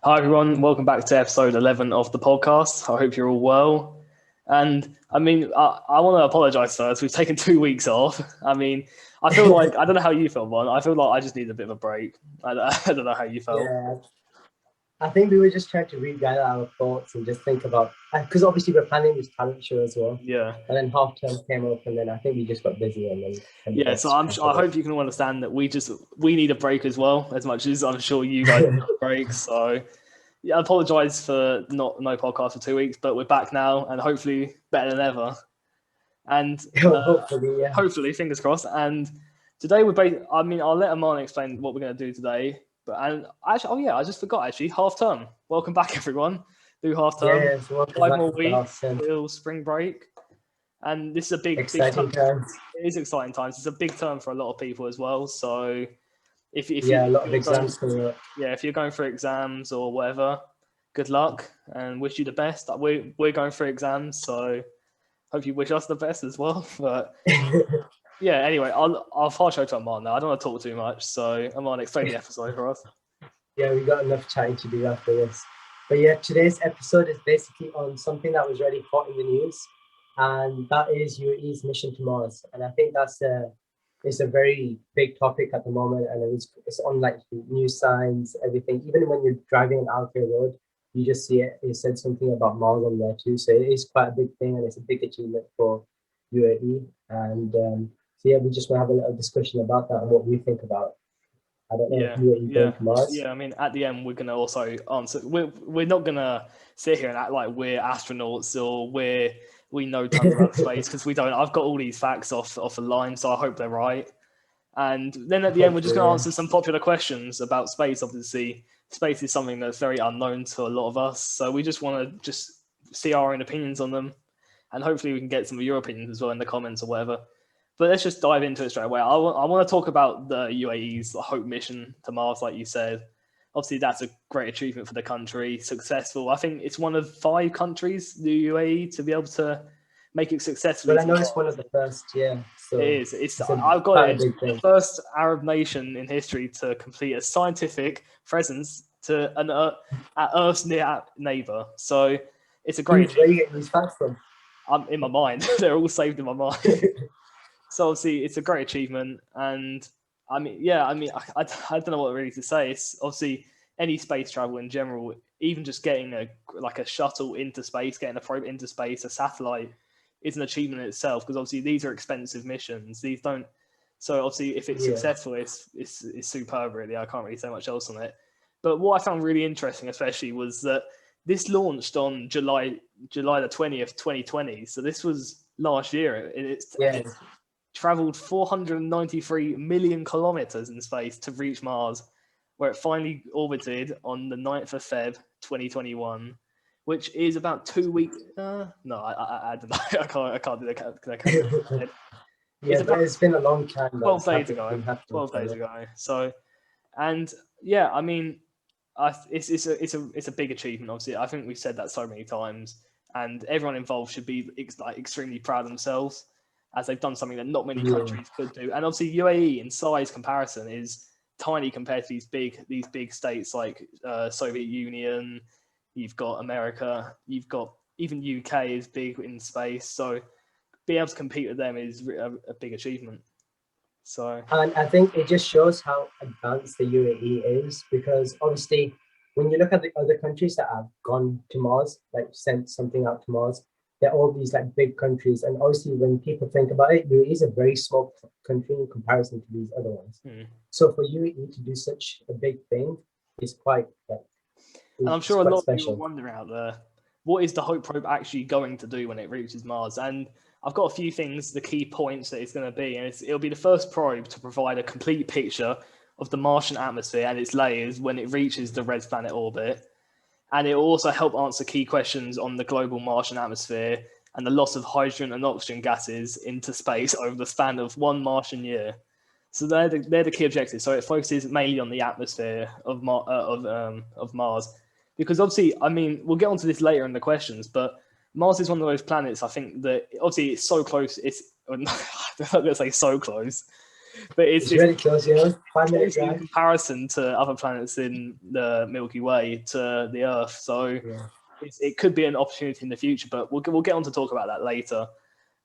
Hi everyone, welcome back to episode 11 of the podcast. I hope you're all well. And I want to apologize first. We've taken 2 weeks off. I feel like, I don't know how you feel, Bon. I feel like I just need a bit of a break. I don't know how you felt. Yeah, I think we were just trying to regather our thoughts and just think about because obviously we're planning this talent show as well. Yeah. And then half term came up, and then I think we just got busy and then Yeah, so I hope you can all understand that we need a break as well, as much as I'm sure you guys need a break. So yeah, I apologize for no podcast for 2 weeks, but we're back now and hopefully better than ever. And hopefully, yeah. hopefully, fingers crossed. And today I'll let Amaan explain what we're going to do today. I just forgot actually. Half term. Welcome back, everyone. Do half term. Yeah, so 5 more weeks till spring break. And this is a big exciting time. It is exciting times. It's a big term for a lot of people as well. So if a lot of exams coming up. Yeah, if you're going for exams or whatever, good luck and wish you the best. We're going for exams, so hope you wish us the best as well. But yeah, anyway, I'll pass show to Amaan now. I don't want to talk too much, so Amaan, explain the episode for us. Yeah, we got enough chatting to do after this. But yeah, today's episode is basically on something that was really hot in the news, and that is UAE's mission to Mars. And I think it's a very big topic at the moment, and it's on like news signs, everything. Even when you're driving on Alfred Road, you just see it. It said something about Mars on there too, so it is quite a big thing, and it's a big achievement for UAE. And so yeah, we just want to have a little discussion about that and what we think about it. I don't know if UAE going to Mars. Yeah, I mean, at the end, we're going to also answer. We're not going to sit here and act like we're astronauts or we know tons about space, because we don't. I've got all these facts off the line, so I hope they're right. And then at the end, we're just going to answer some popular questions about space. Obviously, space is something that's very unknown to a lot of us, so we just want to just see our own opinions on them, and hopefully we can get some of your opinions as well in the comments or whatever. But let's just dive into it straight away. I want to talk about the UAE's Hope mission to Mars, like you said. Obviously, that's a great achievement for the country, successful. I think it's one of 5 countries, the UAE, to be able to make it successfully. But I know it's one of the first, yeah. So it is. I've got it. The first Arab nation in history to complete a scientific presence to at Earth's near neighbor. So it's a great. Where are you getting these facts from? I'm in my mind. They're all saved in my mind. So obviously, it's a great achievement, and I don't know what really to say. It's obviously any space travel in general, even just getting a shuttle into space, getting a probe into space, a satellite, is an achievement in itself, because obviously these are expensive missions. These don't. So obviously, if it's successful, it's superb. Really, I can't really say much else on it. But what I found really interesting, especially, was that this launched on July the 20th, 2020. So this was last year. It's traveled 493 million kilometers in space to reach Mars, where it finally orbited on the 9th of Feb 2021, which is about 2 weeks. No, I don't know. I can't do that. It's been a long time. 12 days ago. 12 days ago. So, and yeah, I mean, it's a big achievement. Obviously, I think we've said that so many times, and everyone involved should be extremely proud of themselves, as they've done something that not many countries could do. And obviously UAE in size comparison is tiny compared to these big states like Soviet Union. You've got America, you've got even UK is big in space. So being able to compete with them is a big achievement. So, and I think it just shows how advanced the UAE is, because obviously when you look at the other countries that have gone to Mars, like sent something out to Mars, they're all these like big countries. And obviously when people think about it, UAE is a very small country in comparison to these other ones. So for UAE to do such a big thing is quite and I'm sure a lot of people are wondering out there, what is the Hope probe actually going to do when it reaches Mars? And I've got a few things, the key points that it's going to be. And it'll be the first probe to provide a complete picture of the Martian atmosphere and its layers when it reaches the red planet orbit. And it will also help answer key questions on the global Martian atmosphere and the loss of hydrogen and oxygen gases into space over the span of 1 Martian year. So they're the key objectives. So it focuses mainly on the atmosphere of Mars, because obviously, I mean, we'll get onto this later in the questions, but Mars is one of those planets, I think, that obviously it's so close. I'm not going to say so close, but It's really close, you know. 5 minute in drive. comparison to other planets in the Milky Way to the Earth. So Yeah. it could be an opportunity in the future, but we'll get on to talk about that later.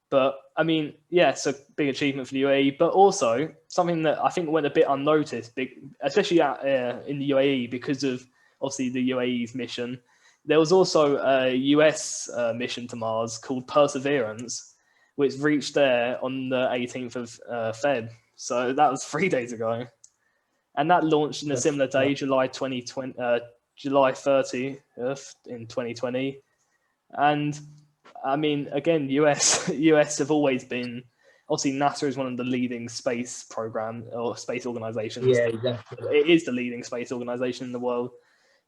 But I mean, yeah, it's a big achievement for the UAE, but also something that I think went a bit unnoticed, especially in the UAE because of obviously the UAE's mission. There was also a US mission to Mars called Perseverance, which reached there on the 18th of Feb. So that was 3 days ago. And that launched in a similar day, July 2020, July 30th in 2020. And I mean, again, US have always been, obviously NASA is one of the leading space program or space organizations. Yeah, exactly. It is the leading space organization in the world.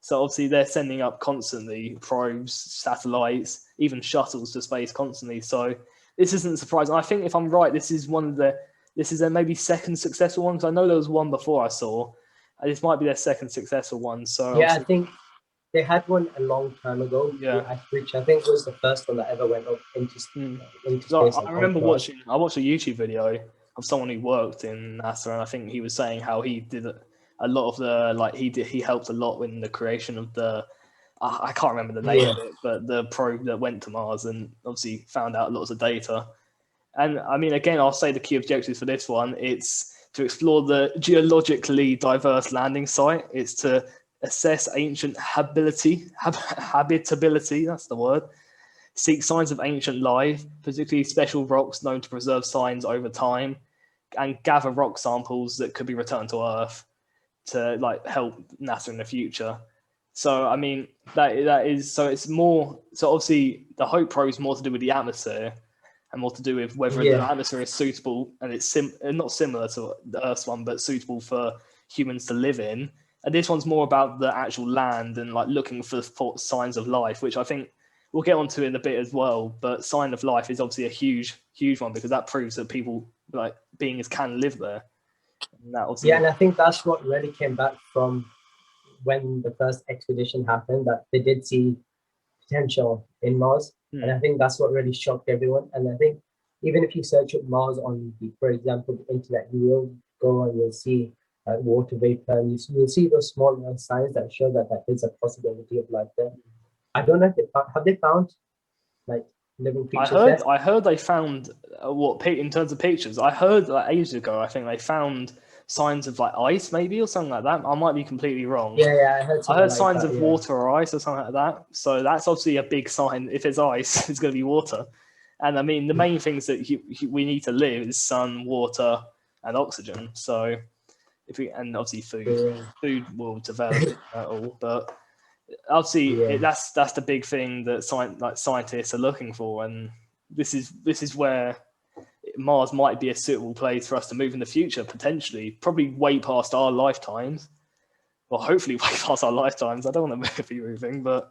So obviously they're sending up constantly probes, satellites, even shuttles to space constantly. So this isn't surprising. I think if I'm right, this is their maybe second successful one, because I know there was one before I saw. And this might be their second successful one. So yeah, I think they had one a long time ago, which I think was the first one that ever went up into so space. I remember I watched a YouTube video of someone who worked in NASA, and I think he was saying how he did a lot of the he helped a lot in the creation of the I can't remember the name of it, but the probe that went to Mars and obviously found out lots of data. And I mean, again, I'll say the key objectives for this one, it's to explore the geologically diverse landing site. It's to assess ancient habitability, that's the word. Seek signs of ancient life, particularly special rocks known to preserve signs over time, and gather rock samples that could be returned to Earth to help NASA in the future. So I mean, that is so it's more so obviously the Hope probe is more to do with the atmosphere and more to do with whether the atmosphere is suitable, and it's not similar to the Earth's one, but suitable for humans to live in. And this one's more about the actual land and looking for signs of life, which I think we'll get onto in a bit as well. But sign of life is obviously a huge one, because that proves that people beings can live there. And and I think that's what really came back from when the first expedition happened, that they did see potential in Mars. And I think that's what really shocked everyone. And I think even if you search up Mars on, for example, the internet, you will go and you'll see water vapor, and you'll see those small signs that show that there is a possibility of life there. I don't know if have they found living creatures there? I heard they found in terms of pictures. I heard ages ago. I think they found signs of ice, maybe, or something like that. I might be completely wrong. Yeah, I heard signs of water or ice or something like that. So that's obviously a big sign. If it's ice, it's going to be water. And I mean, the main things that we need to live is sun, water, and oxygen. So and obviously food will develop at all. But obviously that's the big thing that scientists are looking for, and this is where Mars might be a suitable place for us to move in the future, potentially, probably way past our lifetimes. Well, hopefully way past our lifetimes. I don't want to be moving, but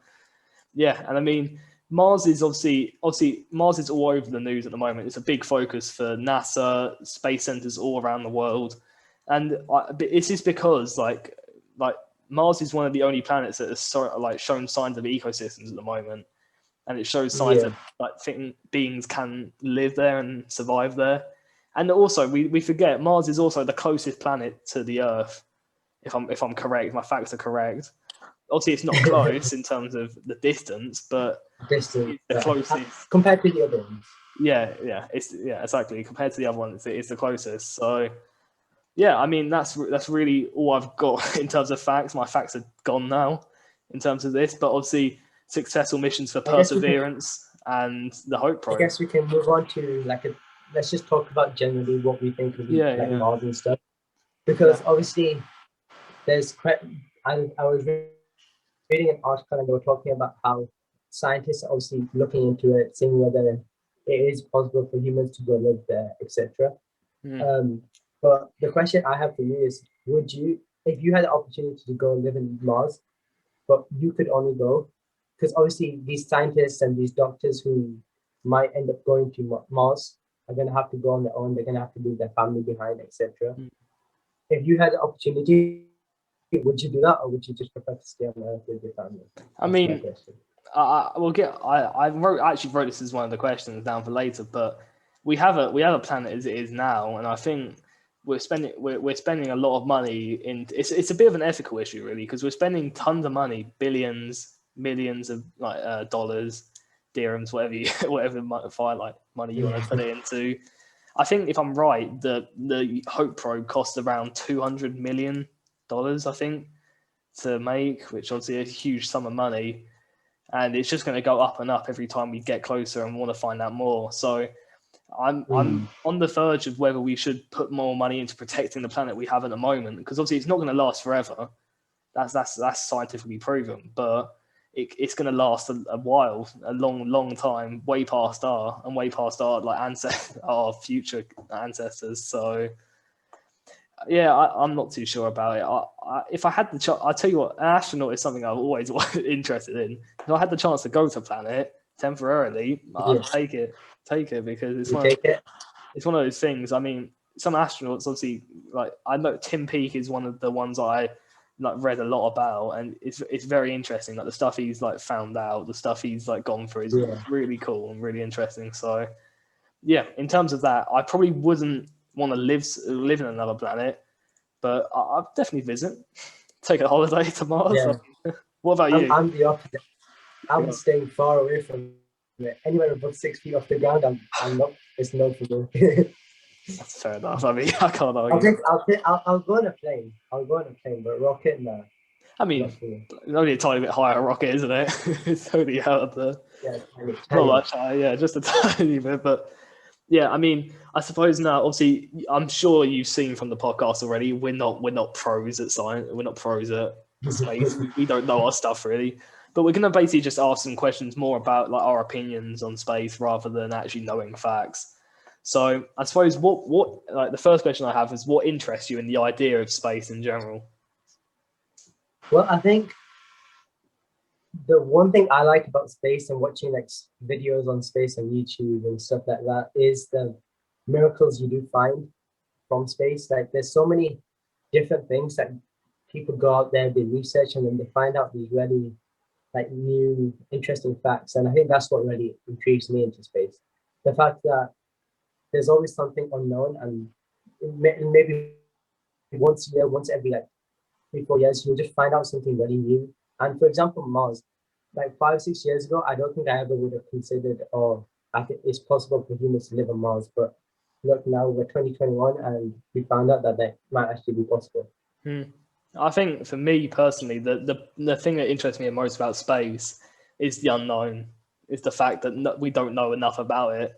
yeah. And I mean, Mars is obviously Mars is all over the news at the moment. It's a big focus for NASA, space centers all around the world, and it's just because Mars is one of the only planets that has shown signs of ecosystems at the moment, and it shows signs that beings can live there and survive there. And also, we forget Mars is also the closest planet to the Earth. If I'm correct, my facts are correct. Obviously, it's not close in terms of the distance, but it's the closest compared to the other ones. Yeah, exactly. Compared to the other ones, it's the closest. So, yeah, I mean that's really all I've got in terms of facts. My facts are gone now in terms of this, but obviously successful missions for Perseverance and the Hope probe. I guess we can move on to let's just talk about generally what we think of Mars and stuff, because obviously there's I was reading an article and they were talking about how scientists are obviously looking into it, seeing whether it is possible for humans to go live there, etc. But the question I have for you is, would you, if you had the opportunity to go live in Mars, but you could only go, because obviously these scientists and these doctors who might end up going to Mars are going to have to go on their own, they're going to have to leave their family behind, etc. If you had the opportunity, would you do that, or would you just prefer to stay on Earth with your family? I mean, I actually wrote this as one of the questions down for later, but we have a planet as it is now, and I think we're spending a lot of money in. It's a bit of an ethical issue really, because we're spending tons of money, billions, millions of like dollars, dirhams, whatever money you want to put it into. I think if I'm right, the Hope probe cost around $200 million, I think, to make, which obviously is a huge sum of money, and it's just going to go up and up every time we get closer and want to find out more. So I'm on the verge of whether we should put more money into protecting the planet we have at the moment, because obviously it's not going to last forever. That's scientifically proven, but it's going to last a while, a long time, way past our like our future ancestors. So yeah, I'm not too sure about it. If I had the chance, I'll tell you what, an astronaut is something I've always interested in. If I had the chance to go to a planet temporarily, I'd take it because it's one of those things. I mean, some astronauts obviously, like I know Tim Peake is one of the ones I like read a lot about, and it's very interesting. Like the stuff he's like found out, the stuff he's like gone through is really cool and really interesting. So yeah, in terms of that, I probably wouldn't want to live in another planet, but I'd definitely visit, take a holiday to Mars. Yeah. What about you? I'm the opposite. I'm staying far away from it. Anywhere above 6 feet off the ground, I'm not. It's no for me. That's fair enough. I mean, I can't argue. I'll go on a plane. But rocket, no. I mean, only a tiny bit higher rocket, isn't it? It's only out of the not much higher, yeah, just a tiny bit. But yeah, I mean, I suppose now, obviously, I'm sure you've seen from the podcast already. We're not pros at science. We're not pros at space. We don't know our stuff really. But we're going to basically just ask some questions more about like our opinions on space rather than actually knowing facts. So I suppose what like the first question I have is, what interests you in the idea of space in general? Well, I think the one thing I like about space and watching like videos on space on YouTube and stuff like that is the miracles you do find from space. Like there's so many different things that people go out there, they research, and then they find out these really like new interesting facts. And I think that's what really intrigues me into space. The fact that there's always something unknown, and maybe once a year, once every like 3-4 years, you'll just find out something really new. And for example, Mars, like 5-6 years ago, I don't think I ever would have considered, or I think it's possible for humans to live on Mars. But look, now we're 2021 and we found out that might actually be possible. I think for me personally, the thing that interests me most about space is the unknown, is the fact that we don't know enough about it.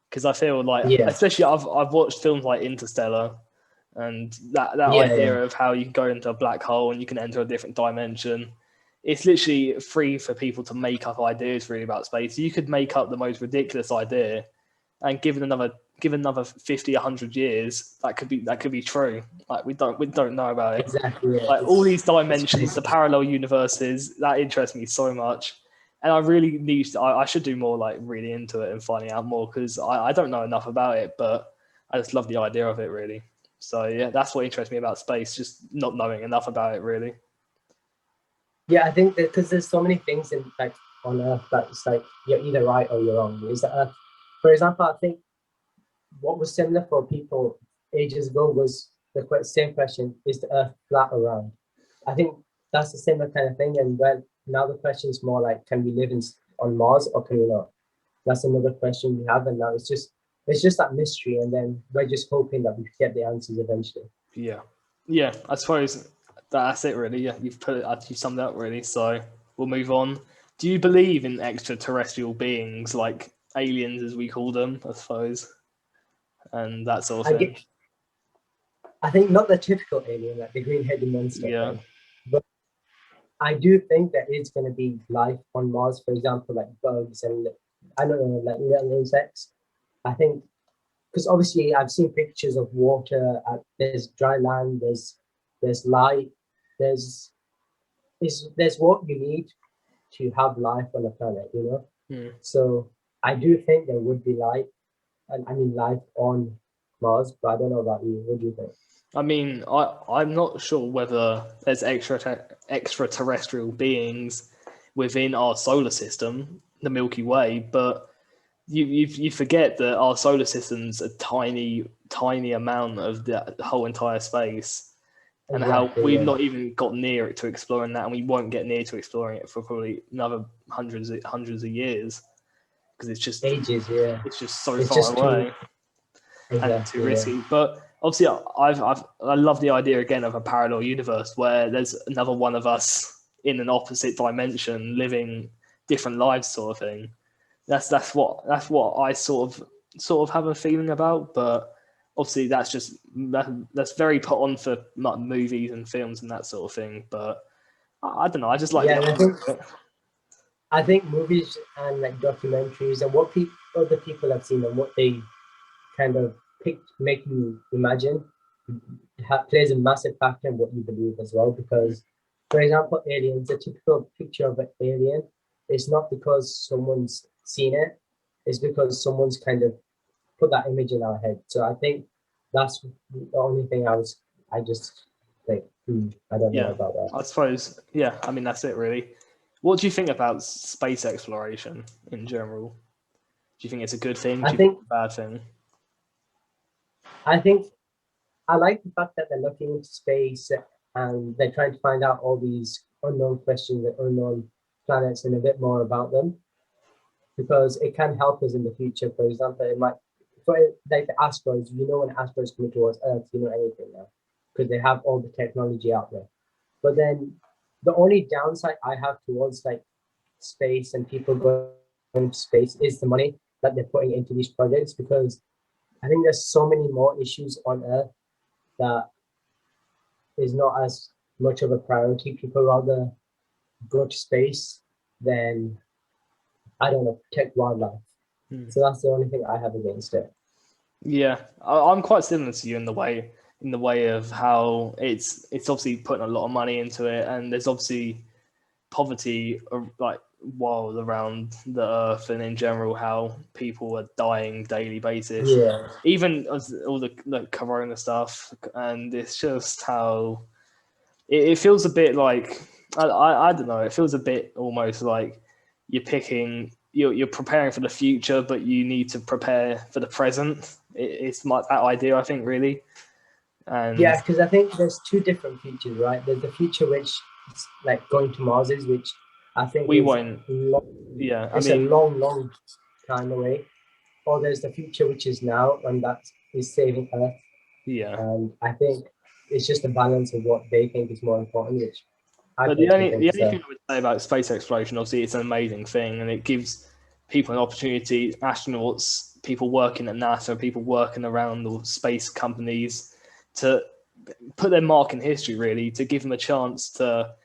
Because I feel like, especially I've watched films like Interstellar, and that idea of how you can go into a black hole and you can enter a different dimension. It's literally free for people to make up ideas really about space. You could make up the most ridiculous idea, and given another 50, 100 years, that could be true. Like we don't know about it. Exactly. Like all these dimensions, the parallel universes, that interests me so much. And I really I should do more like reading into it and finding out more, because I don't know enough about it, but I just love the idea of it really. So yeah, that's what interests me about space, just not knowing enough about it really. Yeah, I think that because there's so many things in like on Earth that's like you're either right or you're wrong. Is the Earth, for example, I think what was similar for people ages ago was the same question: is the Earth flat or round? I think that's the similar kind of thing. And now the question is more like, can we live on Mars or can we not? That's another question we have, and now it's just that mystery, and then we're just hoping that we get the answers eventually. Yeah, I suppose that's it really. Yeah, you've summed it up really. So we'll move on. Do you believe in extraterrestrial beings, like aliens as we call them, I suppose, and that sort of thing? I think not the typical alien, like the green-headed monster. Yeah. But I do think there is going to be life on Mars, for example, like bugs and I don't know, like little insects. I think because obviously I've seen pictures of water. There's dry land. There's light. There's what you need to have life on a planet, you know. So I do think there would be life, and I mean life on Mars. But I don't know about you. What do you think? I mean, I'm not sure whether there's extraterrestrial beings within our solar system, the Milky Way, but you forget that our solar system's a tiny amount of the whole entire space, and how Exactly, we've yeah. not even got near it to exploring that, and we won't get near to exploring it for probably another hundreds of years, because Ages, yeah. it's just so It's far just too away and too exactly, yeah. risky. But obviously, I love the idea again of a parallel universe where there's another one of us in an opposite dimension living different lives, sort of thing. That's what I sort of have a feeling about. But obviously, that's very put on for like, movies and films and that sort of thing. But I don't know. I just like the Yeah, and idea of it. I think movies and like documentaries and what other people have seen and what they kind of make you imagine plays a massive factor in what you believe as well. Because, for example, aliens, a typical picture of an alien is not because someone's seen it, it's because someone's kind of put that image in our head. So I think that's the only thing I just think, I don't know Yeah, about that. I suppose. Yeah, I mean that's it really. What do you think about space exploration in general? Do you think it's a good thing? I Do you think think it's a bad thing? I think I like the fact that they're looking into space and they're trying to find out all these unknown questions and unknown planets and a bit more about them, because it can help us in the future. For example, it might, for like the asteroids, when asteroids coming towards Earth, anything now, because they have all the technology out there. But then the only downside I have towards like space and people going to space is the money that they're putting into these projects, because I think there's so many more issues on Earth that is not as much of a priority. People rather go to space than, I don't know, protect wildlife. Hmm. So that's the only thing I have against it. Yeah, I'm quite similar to you in the way of how it's obviously putting a lot of money into it, and there's obviously poverty like wild around the earth, and in general how people are dying daily basis, Yeah, even as all the corona stuff, and it's just how it feels a bit like I don't know. It feels a bit almost like you're preparing for the future, but you need to prepare for the present. It's like that idea, I think, really. And yeah, because I think there's two different futures, right? There's the future which is like going to Mars is, which I think we is won't. long, Yeah, I it's a mean, long, long time away. Or there's the future which is now, and that is saving Earth. yeah. And I think it's just a balance of what they think is more important, which I But personally the think only so. thing I would say about space exploration, obviously, it's an amazing thing, and it gives people an opportunity. Astronauts, people working at NASA, people working around the space companies, to put their mark in history. Really, to give them a chance to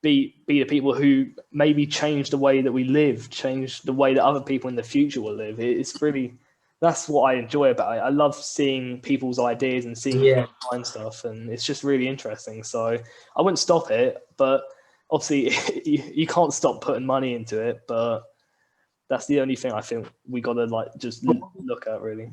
be the people who maybe change the way that we live, change the way that other people in the future will live. It's really that's what I enjoy about it. I love seeing people's ideas and seeing Yeah, people find stuff, and it's just really interesting. So I wouldn't stop it, but obviously you can't stop putting money into it. But that's the only thing I think we got to like just look at really.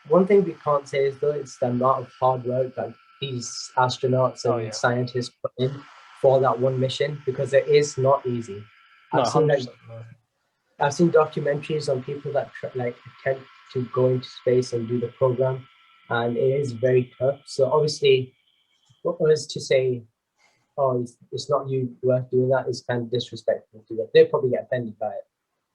one thing we can't say is though it's the amount of hard work that these astronauts Oh and yeah, scientists put in for that one mission, because it is not easy. no, I've seen like 100%. No. I've seen documentaries on people that like attempt to go into space and do the program, and it is very tough. So obviously, what was to say, oh, it's not you worth doing that is kind of disrespectful to them. They'll probably get offended by it.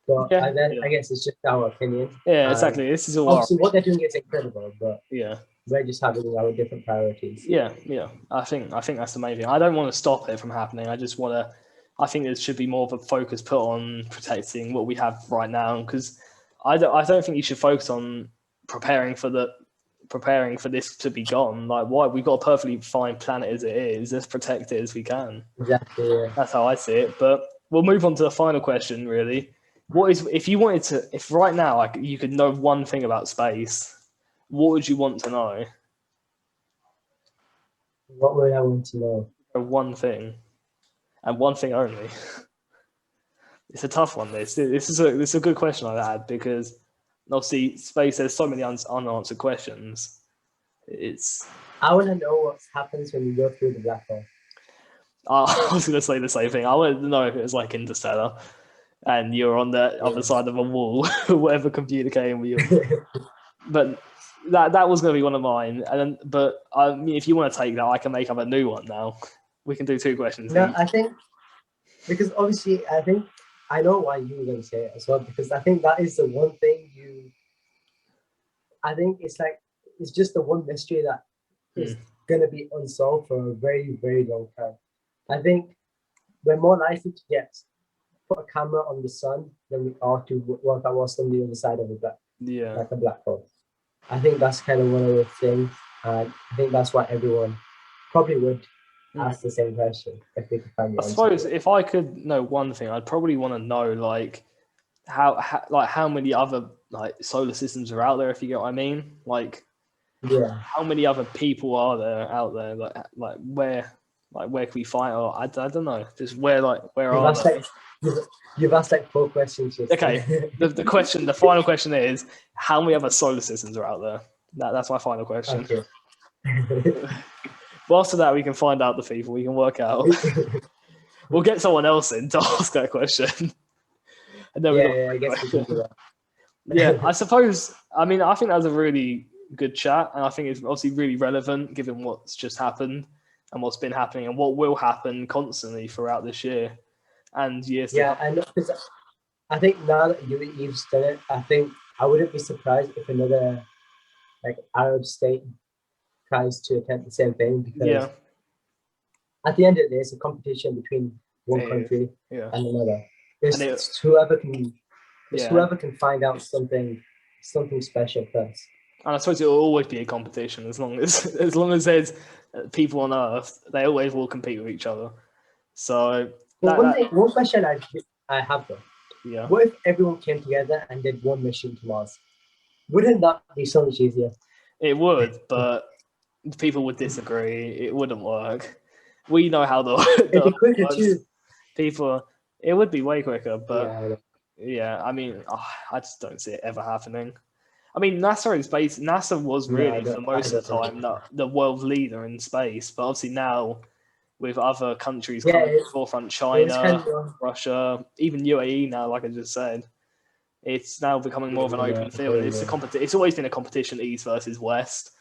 But Yeah, then yeah, I guess it's just our opinion. yeah, And exactly. This is all our obviously, what they're doing is incredible, but yeah. we're just having our different priorities. Yeah. I think that's the main thing. I don't want to stop it from happening. I just want to. I think there should be more of a focus put on protecting what we have right now, because I don't think you should focus on preparing for the preparing for this to be gone. Like, why we've got a perfectly fine planet as it is. Let's protect it as we can. Exactly. Yeah. That's how I see it. But we'll move on to the final question. Really, what is if you wanted to? If right now, like, you could know one thing about space, what would you want to know? What would I want to know? One thing. And one thing only. It's a tough one. This is a good question I've had, because obviously space has so many unanswered questions. It's I want to know what happens when you go through the black hole. I was going to say the same thing. I wanted to know if it was like Interstellar. and you're on the other side of a wall, whatever communicating with you. But that was going to be one of mine. And then, but I mean, if you want to take that, I can make up a new one now. We can do 2 questions. No, each. I think because obviously I know why you were going to say it as well, because I think that is the one thing I think it's just the one mystery that is going to be unsolved for a very, very long time. I think we're more likely to put a camera on the sun than we are to work out what's on the other side of a black hole. I think that's kind of one of the things, and I think that's why everyone probably would ask the same question if they could find the answer. I suppose if I could know one thing, I'd probably want to know like how many other like solar systems are out there, if you get what I mean. Like, how many other people are there out there? Like where can we find? Or I don't know. Just where are they? You've asked like 4 questions. Okay. The final question is, how many other solar systems are out there? That's my final question. Okay. Well, after that, we can find out the people. We can work out. We'll get someone else in to ask that question. And then I guess we can do that. Yeah, I suppose. I mean, I think that was a really good chat, and I think it's obviously really relevant given what's just happened and what's been happening and what will happen constantly throughout this year and years. Yeah, and because I think now that UAE's done it, I think I wouldn't be surprised if another like Arab state tries to attempt the same thing, because at the end of the day, it's a competition between one country and another. It's whoever can find out something special first. And I suppose it will always be a competition as long as there's people on Earth, they always will compete with each other. So one question I have though. Yeah. What if everyone came together and did one mission to Mars? Wouldn't that be so much easier? It would, but people would disagree. It wouldn't work. We know how it'd be quicker too. People, it would be way quicker, but I mean, I just don't see it ever happening. I mean, NASA was really for most of the time the world leader in space, but obviously now with other countries coming to the forefront, China, Russia, even UAE now, like I just said, it's now becoming more of an open field. It's always been a competition, East versus West,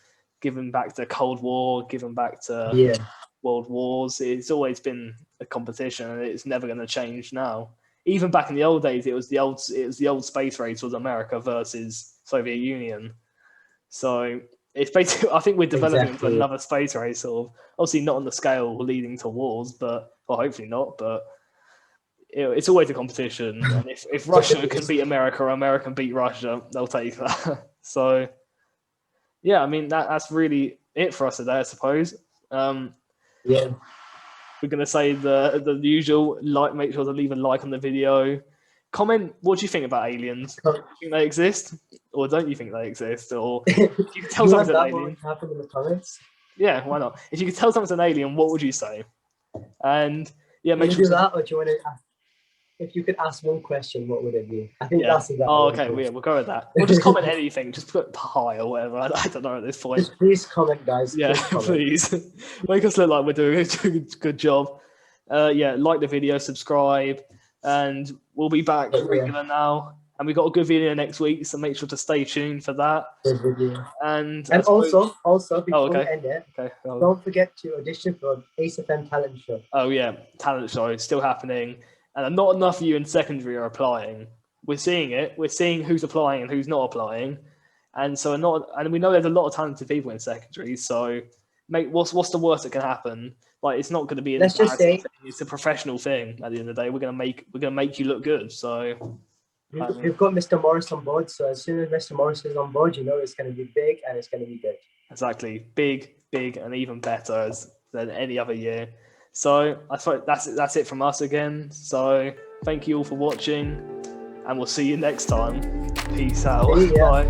given back to Cold War, given back to World Wars. It's always been a competition, and it's never going to change now. Even back in the old days, it was the old space race was America versus Soviet Union. So it's basically, I think we're developing into another space race, sort of. Obviously not on the scale leading to wars, or hopefully not, but it's always a competition. And if Russia can beat America or America can beat Russia, they'll take that. So yeah, I mean that's really it for us today, I suppose. We're going to say the usual, make sure to leave a like on the video. Comment, what do you think about aliens? Do you think they exist? Or don't you think they exist? Or if you could tell someone's an alien. Happen in the comments? Yeah, why not? If you could tell someone's an alien, what would you say? And make sure. Do that, or do you want to ask? If you could ask one question, what would it be? I think that's exactly. Oh, okay, we'll go with that. We'll just comment anything. Just put hi or whatever. I don't know at this point. Just please comment, guys. Yeah, please. Make us look like we're doing a good job. Like the video, subscribe, and we'll be back regular now. And we've got a good video next week, so make sure to stay tuned for that. Good video. And also before we end it, don't forget to audition for Ace FM talent show. Oh yeah, talent show still happening. And not enough of you in secondary are applying. We're seeing it. We're seeing who's applying and who's not applying. And we know there's a lot of talented people in secondary. So, what's the worst that can happen? Like, it's not going to be an embarrassing thing. It's a professional thing. At the end of the day, we're going to make you look good. So, we've got Mr. Morris on board. So as soon as Mr. Morris is on board, you know it's going to be big and it's going to be good. Exactly, big, and even better than any other year. So I thought that's it from us again. So thank you all for watching, and we'll see you next time. Peace out. Bye.